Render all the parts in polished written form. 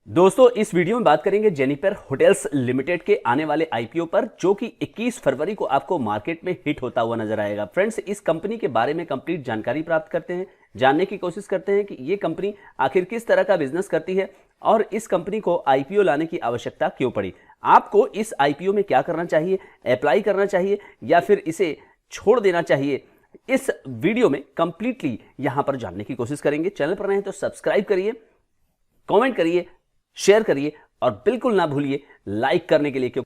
दोस्तों इस वीडियो में बात करेंगे जेनिफर होटल्स लिमिटेड के आने वाले आईपीओ पर, जो कि 21 फरवरी को आपको मार्केट में हिट होता हुआ नजर आएगा। फ्रेंड्स, इस कंपनी के बारे में कंप्लीट जानकारी प्राप्त करते हैं, जानने की कोशिश करते हैं कि ये कंपनी आखिर किस तरह का बिजनेस करती है और इस कंपनी को आईपीओ लाने की आवश्यकता क्यों पड़ी। आपको इस आईपीओ में क्या करना चाहिए, अप्लाई करना चाहिए या फिर इसे छोड़ देना चाहिए, इस वीडियो में कंप्लीटली यहां पर जानने की कोशिश करेंगे। चैनल पर नए हैं तो सब्सक्राइब करिए, कमेंट करिए, शेयर करिए और बिल्कुल ना भूलिए लाइक करने के लिए। क्यों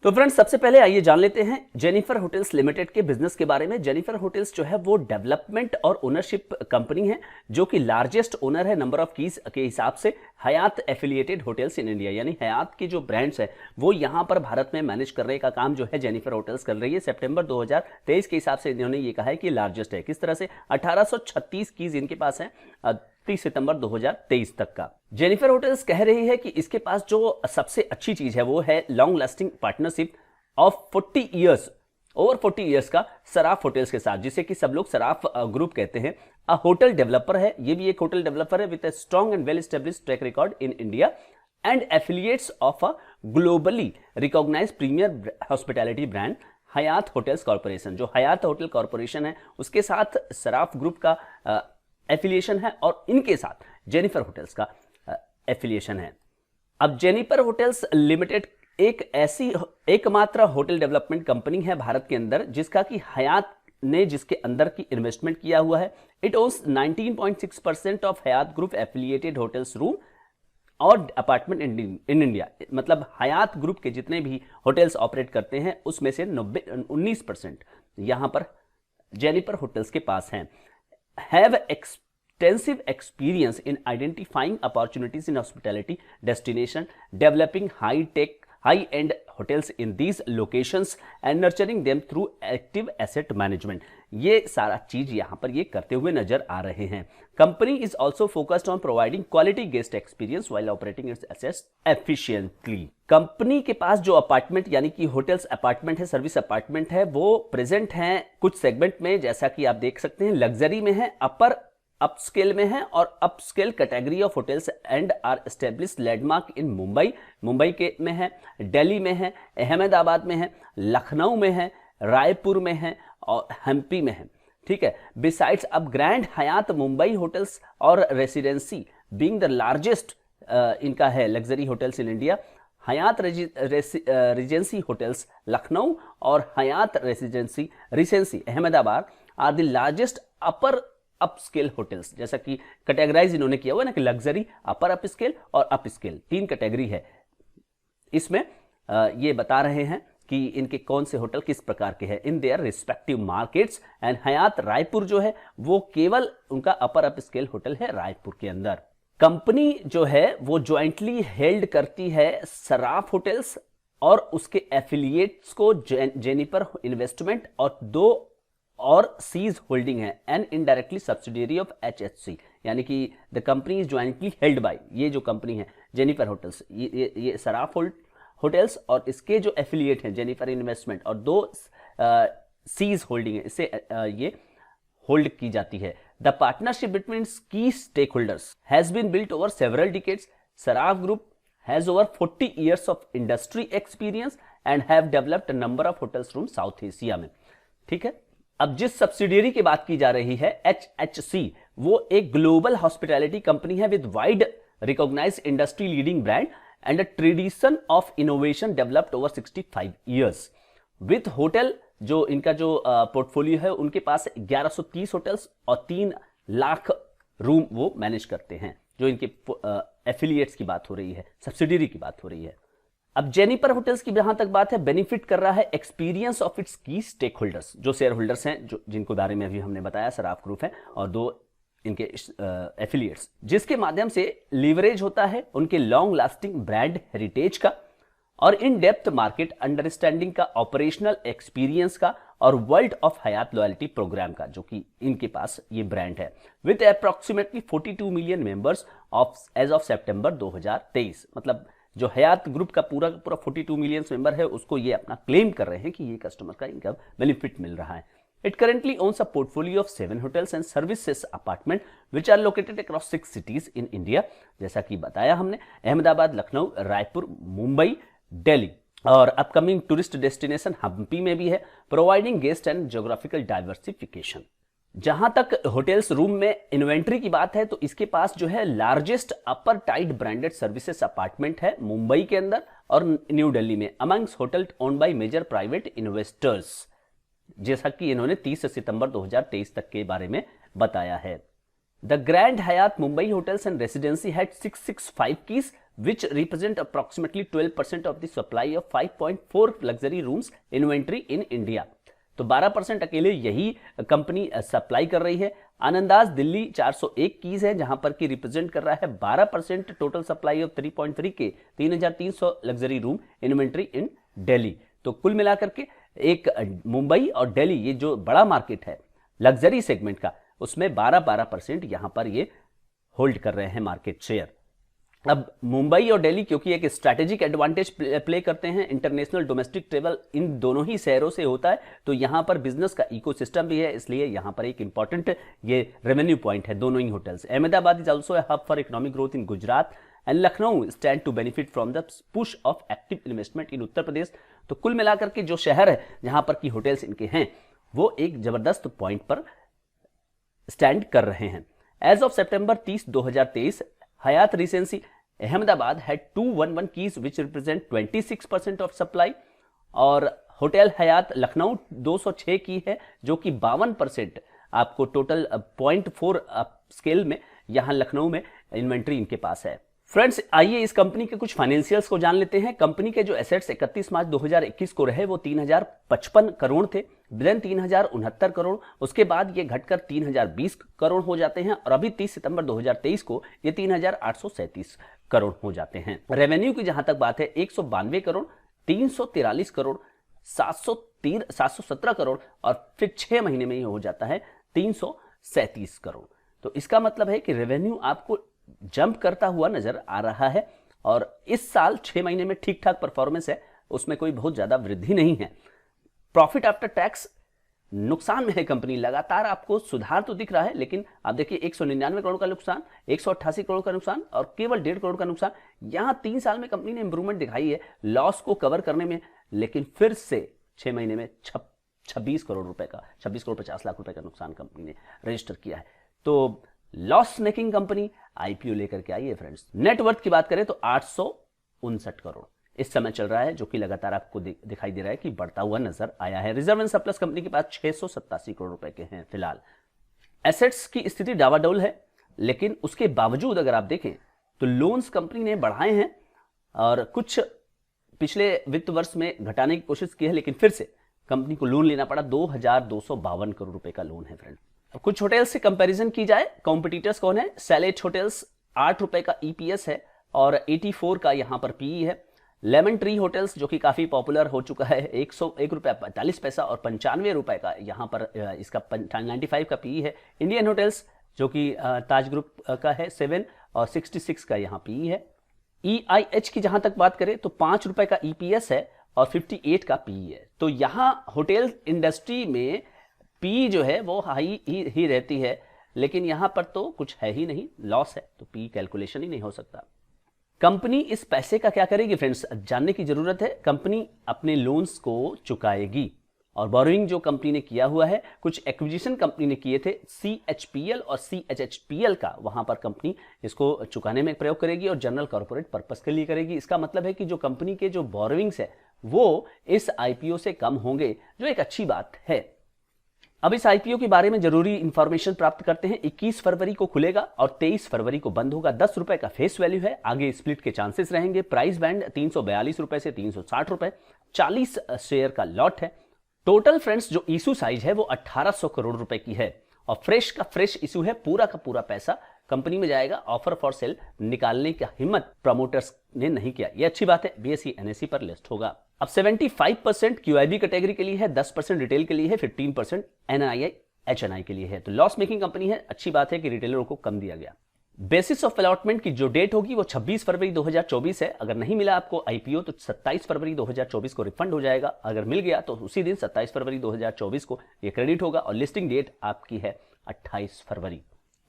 तो फ्रेंड्स, सबसे पहले आइए जान लेते हैं जेनिफर होटल्स लिमिटेड के बिजनेस के बारे में। जेनिफर होटल्स जो है वो डेवलपमेंट और ओनरशिप कंपनी है, जो कि लार्जेस्ट ओनर है नंबर ऑफ कीज के हिसाब से हयात एफिलिएटेड होटल्स इन इंडिया। यानी हयात की जो ब्रांड्स है वो यहां पर भारत में मैनेज करने का काम जो है जेनिफर होटल्स कर रही है। सितंबर 2023 के हिसाब से इन्होंने ये कहा है कि लार्जेस्ट है। किस तरह से 1836 कीज इनके पास है 30 सितंबर 2023 तक का। जेनिफर होटल्स कह रही है कि इसके पास जो सबसे अच्छी चीज है वो है long lasting partnership of 40 years, over 40 years का सराफ होटल्स के साथ, जिसे कि सब लोग सराफ ग्रुप कहते हैं। अ होटल डेवलपर है, ये भी एक होटल डेवलपर है with a strong and well established track record in India and affiliates of a globally recognised premier hospitality brand Hyatt hotels corporation. जो हयात होटल कॉर्पोरेशन है उसके साथ सराफ ग्रुप का एफिलिएशन है और इनके साथ जेनिफर होटल्स का एफिलिएशन है। अब जेनिफर होटल्स लिमिटेड एक ऐसी एकमात्र होटल डेवलपमेंट कंपनी है भारत के अंदर जिसका कि हयात ने जिसके अंदर की इन्वेस्टमेंट किया हुआ है। It owns 19.6% of Hyatt group affiliated hotels room और अपार्टमेंट इन इंडिया। मतलब हयात ग्रुप के जितने भी होटल्स ऑपरेट करते हैं उसमें से 19% यहां पर जेनिफर होटल्स के पास हैं। Have extensive experience in identifying opportunities in hospitality destination, developing high-end hotels in these locations and nurturing them through active asset management. ये सारा चीज यहां पर ये करते हुए नजर आ रहे हैं। Company is also focused on providing quality guest experience while operating its assets efficiently. Company के पास जो अपार्टमेंट यानी कि होटल्स अपार्टमेंट है, सर्विस अपार्टमेंट है, वो प्रेजेंट हैं कुछ सेगमेंट में, जैसा कि आप देख सकते हैं। लग्जरी में है, अपर अपस्केल में है और upscale category of hotels and are established landmark in Mumbai के में है, दिल्ली में है, अहमदाबाद में है, लखनऊ में है, रायपुर में है और हम्पी में है। ठीक है। बिसाइड्स अब ग्रैंड हयात मुंबई होटल्स और रेसिडेंसी बीइंग द लार्जेस्ट इनका है luxury hotels in India. Hyatt Regency hotels Lucknow और Hyatt residency Ahmedabad are the largest upper upscale hotels. जैसा कि कैटेगराइज इन्होंने किया हुआ ना कि लग्जरी, अपर अपस्केल और अपस्केल, 3 कैटेगरी है इसमें। ये बता रहे हैं कि इनके कौन से होटल किस प्रकार के हैं in their respective markets. And Hyatt Raipur जो है वो केवल उनका अपर अपस्केल होटल है रायपुर के अंदर। कंपनी जो है वो ज्वाइंटली हेल्ड करती है सराफ होटल्स और उसके एफिलिएट्स को जेनिफर इन्वेस्टमेंट और 2 और सीज होल्डिंग है एंड इनडायरेक्टली सब्सिडियरी ऑफ एचएचसी। यानी कि the company is jointly held by, ये जो कंपनी है जेनिफर होटल्स, ये सराफ होटल्स और इसके जो एफिलिएट हैं जेनिफर इन्वेस्टमेंट और 2 सीज होल्डिंग है, इससे ये होल्ड की जाती है। The partnership between key stake holders has been built over several decades. Saraf group has over 40 years of industry experience and have developed a number of hotels room South Asia में। ठीक है। अब जिस सब्सिडियरी की बात की जा रही है एचएचसी, वो एक ग्लोबल हॉस्पिटैलिटी कंपनी है with wide recognised industry leading brand and a tradition of innovation developed over 65 years with hotel. जो इनका जो पोर्टफोलियो है उनके पास 1130 होटल्स और 3 लाख रूम वो मैनेज करते हैं। जो इनके एफिलिएट्स की बात हो रही है, सब्सिडियरी की बात हो रही है। अब जेनिफर होटल्स की जहां तक बात है, बेनिफिट कर रहा है एक्सपीरियंस ऑफ इट्स की स्टेक होल्डर्स। जो शेयर होल्डर्स हैं, जो जिनको बारे में अभी हमने बताया, सराफ ग्रुप है और 2 इनके एफिलिएट्स, जिसके माध्यम से लीवरेज होता है उनके लॉन्ग लास्टिंग ब्रांड हेरिटेज का और इन डेप्थ मार्केट अंडरस्टैंडिंग का, ऑपरेशनल एक्सपीरियंस का और world of Hyatt loyalty program का, जो कि इनके पास ये ब्रांड है with approximately 42 million members of as of September 2023। मतलब जो हयात ग्रुप का पूरा 42 मिलियन मेंबर है उसको ये अपना क्लेम कर रहे हैं कि ये कस्टमर का इनका बेनिफिट मिल रहा है। It currently owns a portfolio of 7 hotels and services apartment which are located across 6 cities in India. जैसा कि बताया हमने, अहमदाबाद, लखनऊ, रायपुर, मुंबई, दिल्ली और अपकमिंग टूरिस्ट डेस्टिनेशन हम्पी में भी है, providing guest and geographical diversification. जहां तक होटल्स रूम में इन्वेंट्री की बात है तो इसके पास जो है largest upper tide branded services apartment है मुंबई के अंदर और न्यू दिल्ली में amongst hotel owned by major private investors, जैसा कि इन्होंने 30 सितंबर 2023 तक के बारे में बताया है। The grand Hyatt Mumbai hotels and residency had 665 keys which represent approximately 12% of the supply of 5.4 luxury rooms inventory in India। तो 12% अकेले यही कंपनी सप्लाई कर रही है। आनंदाज दिल्ली 401 कीज है जहां पर कि रिप्रेजेंट कर रहा है 12% टोटल सप्लाई ऑफ 3.3 के 3300 लग्जरी रूम इन्वेंट्री इन दिल्ली। तो कुल मिलाकर के एक मुंबई और दिल्ली ये जो बड़ा मार्केट है लग्जरी सेगमेंट का, उसमें 12% यहां पर ये होल्ड कर रहे हैं मार्केट शेयर। अब मुंबई और दिल्ली क्योंकि एक स्ट्रैटेजिक एडवांटेज प्ले करते हैं, इंटरनेशनल डोमेस्टिक ट्रेवल इन दोनों ही शहरों से होता है, तो यहां पर बिजनेस का इकोसिस्टम भी है, इसलिए यहां पर एक इंपॉर्टेंट ये रेवेन्यू पॉइंट है दोनों ही hotels. Ahmedabad is also a hub for economic growth in Gujarat and Lucknow stand to benefit from the push of active investment in Uttar Pradesh. तो कुल मिलाकर के जो शहर है जहां पर की होटल्स इनके हैं वो एक जबरदस्त पॉइंट पर स्टैंड कर रहे हैं। As of September 30, 2023 Hyatt Regency Ahmedabad had 211 keys which represent 26% of supply और होटल हयात लखनऊ 206 की है जो कि 52% आपको टोटल 0.4 स्केल में यहां लखनऊ में इन्वेंट्री इनके पास है। फ्रेंड्स आइए इस कंपनी के कुछ फाइनेंशियल्स को जान लेते हैं। कंपनी के जो एसेट्स 31 मार्च 2021 को रहे वो 3055 करोड़ थे, देन 3069 करोड़, उसके बाद ये घटकर 3020 करोड़ हो जाते हैं और अभी 30 सितंबर 2023 को ये 3837 करोड़ हो जाते हैं। रेवेन्यू की जहां तक बात है 192 करोड़, 343 करोड़, 717 करोड़ और फिर 6 महीने में ये हो जाता है 337 करोड़। तो इसका मतलब है कि रेवेन्यू आपको जंप करता हुआ नजर आ रहा है और इस साल 6 महीने में ठीक ठाक परफॉर्मेंस है, उसमें कोई बहुत ज्यादा वृद्धि नहीं है। प्रॉफिट आफ्टर टैक्स नुकसान में है कंपनी, लगातार आपको सुधार तो दिख रहा है लेकिन आप देखिए 199 करोड़ का नुकसान, 188 करोड़ का नुकसान और केवल 1.5 करोड़ का नुकसान। यहां 3 साल में कंपनी ने इंप्रूवमेंट दिखाई है लॉस को कवर करने में, लेकिन फिर से 6 महीने में 26 करोड़ रुपए का 26 करोड़ 50 लाख रुपए का नुकसान कंपनी ने रजिस्टर किया है। तो लॉस मेकिंग कंपनी आईपीओ लेकर के आई है फ्रेंड्स। नेटवर्थ की बात करें तो 859 करोड़ इस समय चल रहा है जो कि लगातार आपको दिखाई दे रहा है कि बढ़ता हुआ नजर आया है। रिजर्व एंड सरप्लस कंपनी के पास 687 करोड़ रुपए के हैं फिलहाल। एसेट्स की स्थिति डावाडोल है लेकिन उसके बावजूद अगर आप देखें तो लोन्स कंपनी ने बढ़ाए हैं और कुछ पिछले वित्त वर्ष में घटाने की कोशिश की है, लेकिन फिर से कंपनी को लोन लेना पड़ा। 2252 करोड़ रुपए का लोन है फ्रेंड। कुछ होटल्स से कंपैरिजन की जाए, कॉम्पिटिटर्स कौन है? सैलेट होटल्स 8 रुपए का ईपीएस है और 84 का यहां पर पीई है। लेमन ट्री होटल्स जो कि काफी पॉपुलर हो चुका है 101 रुपया 45 पैसा और 95 रुपए का यहां पर इसका 95 का पीई है। इंडियन होटल्स जो कि ताज ग्रुप का है 7 और 66 का यहां पीई है। EIH की जहां तक बात करें तो 5 रुपए का ईपीएस है और 58 का पीई है। तो यहां होटल इंडस्ट्री में पी जो है वो हाई ही रहती है, लेकिन यहां पर तो कुछ है ही नहीं, लॉस है, तो पी कैलकुलेशन ही नहीं हो सकता। कंपनी इस पैसे का क्या करेगी फ्रेंड्स, जानने की जरूरत है। कंपनी अपने लोन्स को चुकाएगी और बोरोइंग जो कंपनी ने किया हुआ है, कुछ एक्विजिशन कंपनी ने किए थे CHPL और CHHPL का, वहां पर कंपनी इसको चुकाने में प्रयोग करेगी और जनरल कॉर्पोरेट पर्पस के लिए करेगी। इसका मतलब है कि जो कंपनी के जो बोरोइंग्स है वो इस आईपीओ से कम होंगे, जो एक अच्छी बात है। अब इस आईपीओ के बारे में जरूरी इंफॉर्मेशन प्राप्त करते हैं। 21 फरवरी को खुलेगा और 23 फरवरी को बंद होगा। 10 रुपए का फेस वैल्यू है, आगे स्प्लिट के चांसेस रहेंगे। प्राइस बैंड 342 रुपए से 360 रुपए, 40 शेयर का लॉट है। टोटल फ्रेंड्स जो इशू साइज है वो 1800 करोड़ रुपए की है और फ्रेश का फ्रेश इशू है, पूरा का पूरा पैसा कंपनी में जाएगा। ऑफर फॉर सेल निकालने की हिम्मत प्रमोटर्स ने नहीं किया, ये अच्छी बात है। BSE NSE पर लिस्ट होगा। अब 75% QIB कैटेगरी के लिए है, 10% रिटेल के लिए है, 15% NII HNI के लिए है। तो लॉस मेकिंग कंपनी है, अच्छी बात है कि रिटेलरों को कम दिया गया। बेसिस ऑफ अलॉटमेंट की जो डेट होगी वो 26 फरवरी 2024 है। अगर नहीं मिला आपको आईपीओ तो 27 फरवरी 2024 को रिफंड हो जाएगा। अगर मिल गया तो उसी दिन 27 फरवरी 2024 को ये क्रेडिट होगा और लिस्टिंग डेट आपकी है 28 फरवरी।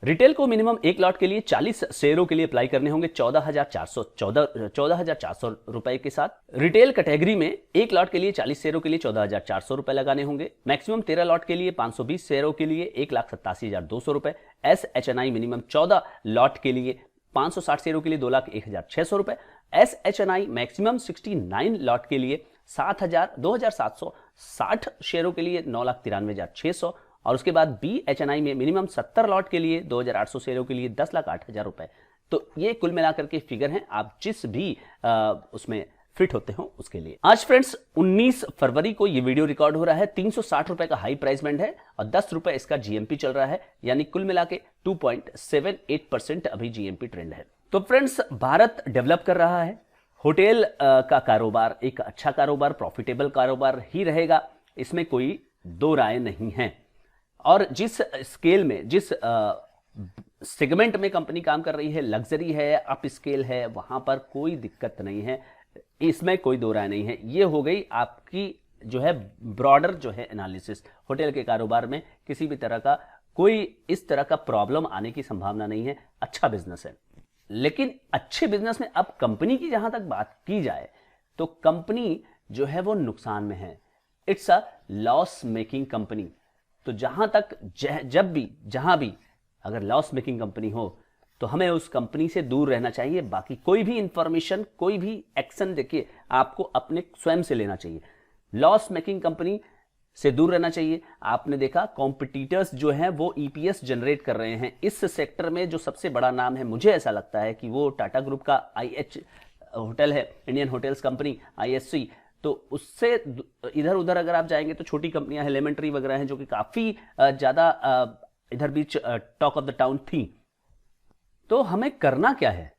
रिटेल को मिनिमम एक लॉट के लिए 40 शेयरों के लिए अप्लाई करने होंगे 14,400 रुपए के साथ। रिटेल कैटेगरी में एक लॉट के लिए 40 शेयरों के लिए 14,400 रुपए लगाने होंगे। मैक्सिमम 13 लॉट के लिए 520 शेयरों के लिए 1,87,200 रुपए। SHNI मिनिमम 14 लॉट के लिए 560 शेयरों के लिए 2,01,600 रुपए। SHNI मैक्सिमम 69 लॉट के लिए 2,760 शेयरों के लिए 9,93,600 और उसके बाद BHNI में मिनिमम 70 लॉट के लिए 2,800 शेयरों के लिए 10,08,000 रुपए। तो ये कुल मिलाकर के फिगर हैं, आप जिस भी उसमें फिट होते हो उसके लिए। आज फ्रेंड्स 19 फरवरी को ये वीडियो रिकॉर्ड हो रहा है। 360 रुपए का हाई प्राइस बैंड है और 10 रुपए इसका GMP चल रहा है, यानी कुल मिला के 2.78% अभी GMP ट्रेंड है। तो फ्रेंड्स भारत डेवलप कर रहा है। होटल का कारोबार एक अच्छा कारोबार, प्रॉफिटेबल कारोबार ही रहेगा, इसमें कोई दो राय नहीं है। और जिस स्केल में, जिस सेगमेंट में कंपनी काम कर रही है, लग्जरी है, अप स्केल है, वहां पर कोई दिक्कत नहीं है, इसमें कोई दो राय नहीं है। ये हो गई आपकी जो है ब्रॉडर जो है एनालिसिस। होटल के कारोबार में किसी भी तरह का कोई इस तरह का प्रॉब्लम आने की संभावना नहीं है, अच्छा बिजनेस है। लेकिन अच्छे बिजनेस में अब कंपनी की जहां तक बात की जाए तो कंपनी जो है वो नुकसान में है। It's a loss making company. तो जहां तक जब भी जहां भी अगर लॉस मेकिंग कंपनी हो तो हमें उस कंपनी से दूर रहना चाहिए। बाकी कोई भी इंफॉर्मेशन, कोई भी एक्शन देखिए आपको अपने स्वयं से लेना चाहिए। लॉस मेकिंग कंपनी से दूर रहना चाहिए। आपने देखा कॉम्पिटिटर्स जो हैं वो EPS जनरेट कर रहे हैं। इस सेक्टर में जो सबसे बड़ा नाम है, मुझे ऐसा लगता है कि वो टाटा ग्रुप का IH होटल है, इंडियन होटल्स कंपनी, IHC। तो उससे इधर उधर अगर आप जाएंगे तो छोटी कंपनियां हैं, लेमन ट्री वगैरह हैं, जो कि काफी ज्यादा इधर बीच टॉक ऑफ द टाउन थी। तो हमें करना क्या है?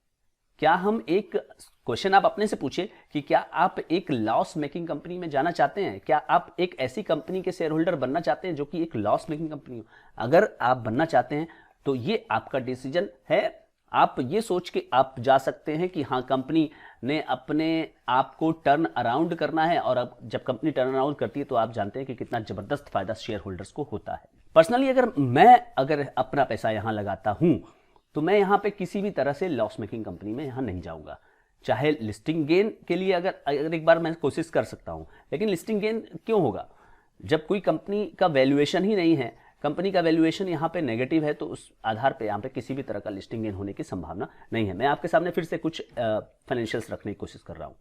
क्या हम एक क्वेश्चन आप अपने से पूछिए कि क्या आप एक लॉस मेकिंग कंपनी में जाना चाहते हैं? क्या आप एक ऐसी कंपनी के शेयर होल्डर बनना चाहते हैं जो कि एक लॉस मेकिंग कंपनी हो? अगर आप बनना चाहते हैं तो ये आपका डिसीजन है। आप ये सोच के आप जा सकते हैं कि हाँ, कंपनी ने अपने आप को टर्न अराउंड करना है, और अब जब कंपनी टर्न अराउंड करती है तो आप जानते हैं कि कितना जबरदस्त फायदा शेयर होल्डर्स को होता है। पर्सनली अगर मैं अपना पैसा यहां लगाता हूं तो मैं यहां पे किसी भी तरह से लॉस मेकिंग कंपनी में यहां नहीं जाऊंगा। चाहे लिस्टिंग गेन के लिए अगर एक बार मैं कोशिश कर सकता हूं, लेकिन लिस्टिंग गेन क्यों होगा जब कोई कंपनी का वैल्यूएशन ही नहीं है, कंपनी का वैल्यूएशन यहाँ पे नेगेटिव है, तो उस आधार पे यहाँ पे किसी भी तरह का लिस्टिंग गेन होने की संभावना नहीं है। मैं आपके सामने फिर से कुछ फाइनेंशियल्स रखने की कोशिश कर रहा हूँ।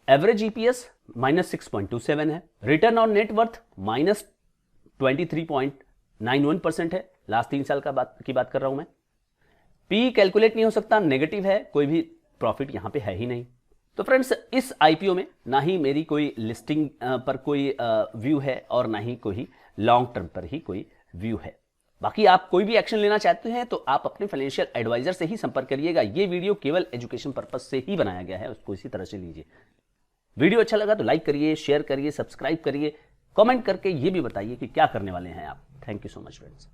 एवरेज EPS -6.27 है, रिटर्न ऑन नेटवर्थ -23.91% है, लास्ट 3 साल की बात कर रहा हूं मैं। P कैलकुलेट नहीं हो सकता, नेगेटिव है, कोई भी प्रॉफिट यहां पे है ही नहीं। तो फ्रेंड्स इस IPO में ना ही मेरी कोई लिस्टिंग पर कोई व्यू है और ना ही कोई लॉन्ग टर्म पर ही कोई व्यू है। बाकी आप कोई भी एक्शन लेना चाहते हैं तो आप अपने फाइनेंशियल एडवाइजर से ही संपर्क करिएगा। ये वीडियो केवल एजुकेशन पर्पस से ही बनाया गया है, उसको इसी तरह से लीजिए। वीडियो अच्छा लगा तो लाइक करिए, शेयर करिए, सब्सक्राइब करिए, कमेंट करके ये भी बताइए कि क्या करने वाले हैं आप। Thank you so much friends.